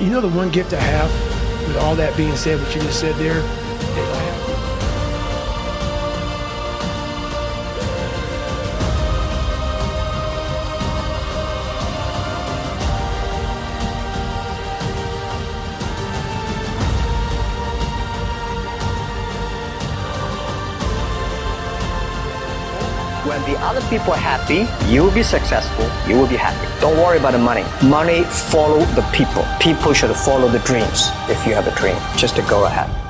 you know the one gift I have, with all that being said, what you just said there, is I have. When the other people are happy, you will be successful, you will be happy. Don't worry about the money. Money follow the people. People should follow the dreams. If you have a dream, just to go ahead.